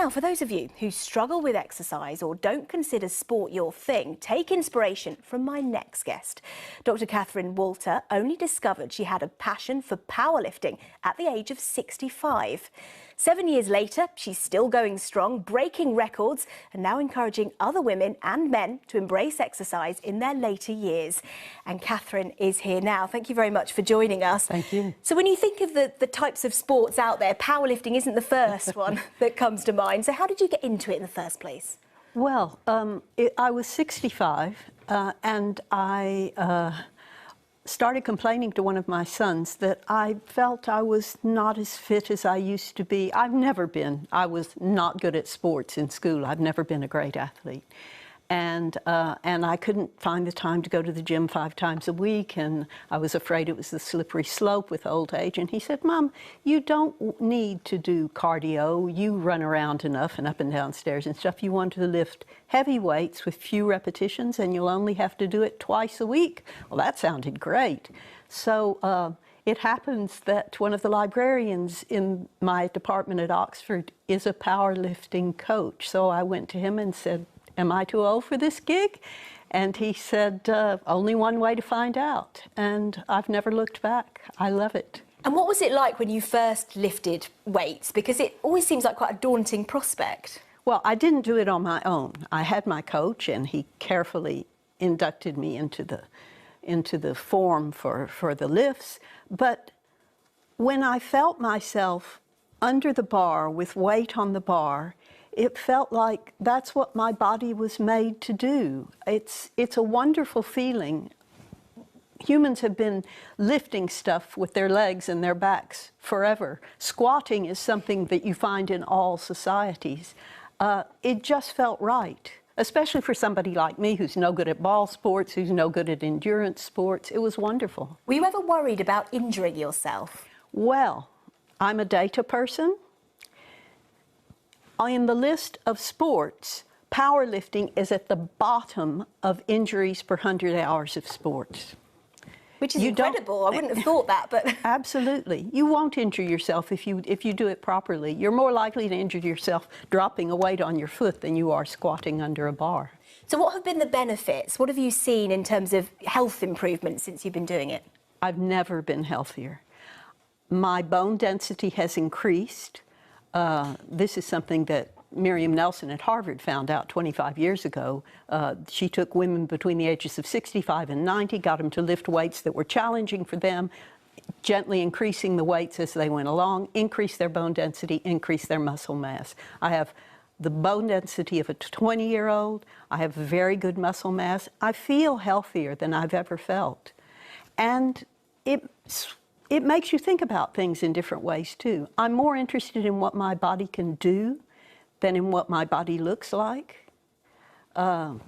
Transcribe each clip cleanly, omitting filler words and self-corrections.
Now, for those of you who struggle with exercise or don't consider sport your thing, take inspiration from my next guest. Dr. Catherine Walter only discovered she had a passion for powerlifting at the age of 65. 7 years later, she's still going strong, breaking records, and now encouraging other women and men to embrace exercise in their later years. And Catherine is here now. Thank you very much for joining us. Thank you. So when you think of the types of sports out there, powerlifting isn't the first one that comes to mind. So how did you get into it in the first place? Well, I was 65 and I started complaining to one of my sons that I felt I was not as fit as I used to be. I've never been. I was not good at sports in school. I've never been a great athlete. And I couldn't find the time to go to the gym 5 times a week, and I was afraid it was the slippery slope with old age. And he said, "Mom, you don't need to do cardio. You run around enough and up and down stairs and stuff. You want to lift heavy weights with few repetitions, and you'll only have to do it twice a week." Well, that sounded great. So it happens that one of the librarians in my department at Oxford is a powerlifting coach. So I went to him and said, "Am I too old for this gig?" And he said, "Only one way to find out." And I've never looked back. I love it. And what was it like when you first lifted weights? Because it always seems like quite a daunting prospect. Well, I didn't do it on my own. I had my coach, and he carefully inducted me into the form for the lifts. But when I felt myself under the bar with weight on the bar, it felt like that's what my body was made to do. It's a wonderful feeling. Humans have been lifting stuff with their legs and their backs forever. Squatting is something that you find in all societies. It just felt right, especially for somebody like me who's no good at ball sports, who's no good at endurance sports. It was wonderful. Were you ever worried about injuring yourself? Well, I'm a data person. In the list of sports, powerlifting is at the bottom of injuries per 100 hours of sports. Which is incredible. I wouldn't have thought that, but... Absolutely. You won't injure yourself if you do it properly. You're more likely to injure yourself dropping a weight on your foot than you are squatting under a bar. So what have been the benefits? What have you seen in terms of health improvements since you've been doing it? I've never been healthier. My bone density has increased. This is something that Miriam Nelson at Harvard found out 25 years ago. She took women between the ages of 65 and 90, got them to lift weights that were challenging for them, gently increasing the weights as they went along, increase their bone density, increase their muscle mass. I have the bone density of a 20-year-old. I have very good muscle mass. I feel healthier than I've ever felt. And it makes you think about things in different ways, too. I'm more interested in what my body can do than in what my body looks like. There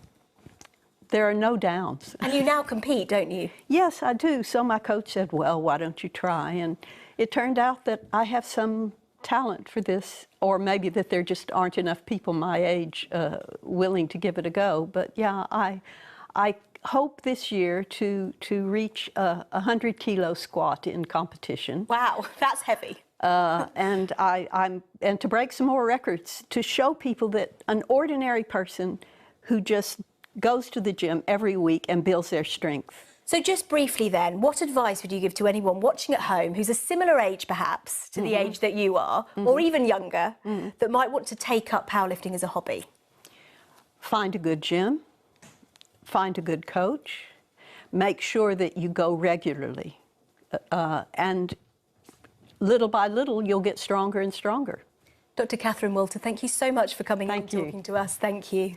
are no downs. And you now compete, don't you? Yes, I do. So my coach said, "Well, why don't you try?" And it turned out that I have some talent for this, or maybe that there just aren't enough people my age willing to give it a go. But yeah, I hope this year to reach a 100-kilo squat in competition. Wow, that's heavy. And to break some more records, to show people that an ordinary person who just goes to the gym every week and builds their strength. So just briefly then, what advice would you give to anyone watching at home who's a similar age perhaps to the age that you are, or even younger, that might want to take up powerlifting as a hobby? Find a good gym. Find a good coach, make sure that you go regularly, and little by little you'll get stronger and stronger. Dr. Catherine Walter, thank you so much for coming and talking to us. Thank you.